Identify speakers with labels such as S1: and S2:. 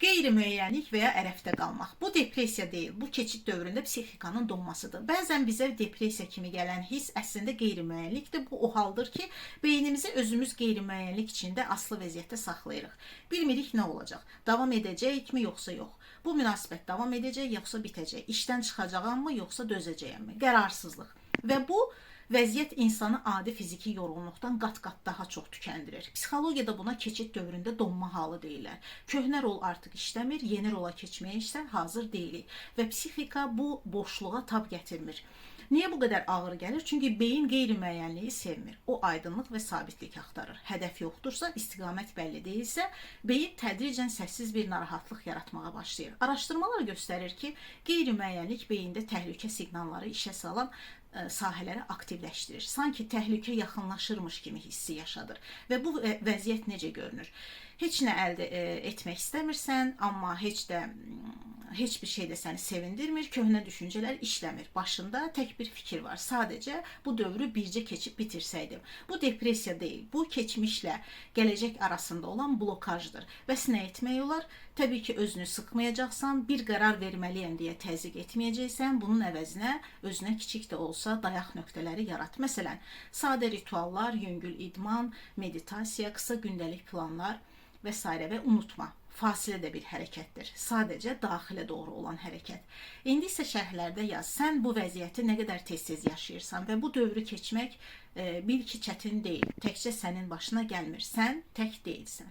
S1: Qeyri-müəyyənlik və ya ərəfdə qalmaq. Bu depressiya deyil, bu keçid dövründə psixikanın donmasıdır. Bəzən bizə depressiya kimi gələn his əslində qeyri-müəyyənlikdir. Bu o haldır ki, beynimizi özümüz qeyri-müəyyənlik içində asılı vəziyyətdə saxlayırıq. Bilmirik nə olacaq, davam edəcəkmi yoxsa yox. Bu münasibət davam edəcək yoxsa bitəcək, işdən çıxacağammı yoxsa dözəcəyəmmi? Qərarsızlıq. Və bu vəziyyət insanı adi fiziki yorğunluqdan qat-qat daha çox tükəndirir. Psixologiyada buna keçid dövründə donma halı deyirlər. Köhnə rol artıq işləmir, yeni rola keçməyə isə hazır deyilik və psixika bu boşluğa tab gətirmir. Niyə bu qədər ağır gəlir? Çünki beyin qeyri-müəyyənliyi sevmir. O aydınlıq və sabitlik axtarır. Hədəf yoxdursa, istiqamət bəlli deyilsə, beyin tədricən səssiz bir narahatlıq yaratmağa başlayır. Araşdırmalar göstərir ki, qeyri-müəyyənlik beyində təhlükə siqnalları işə salan sahələri aktivləşdirir. Sanki təhlükə yaxınlaşırmış kimi hissi yaşadır. Və bu vəziyyət necə görünür? Heç nə əldə etmək istəmirsən, amma heç bir şey də səni sevindirmir, köhnə düşüncələr işləmir. Başında tək bir fikir var. Sadəcə bu dövrü bircə keçib bitirsəydim. Bu depressiya deyil. Bu keçmişlə gələcək arasında olan blokajdır. Bəs nə etmək olar? Təbii ki, özünü sıxmayacaqsan, bir qərar verməliyəm deyə təzyiq etməyəcəksən. Bunun əvəzinə özünə kiçik də olsa dayaq nöqtələri yarat. Məsələn, sadə rituallar, yüngül idman, meditasiya, qısa gündəlik planlar və s. və unutma. Fasilə də bir hərəkətdir. Sadəcə daxilə doğru olan hərəkət. İndi isə şərhlərdə yaz. Sən bu vəziyyəti nə qədər tez-tez yaşayırsan və bu dövrü keçmək bil ki, çətin deyil. Təkcə sənin başına gəlmir. Sən tək deyilsən.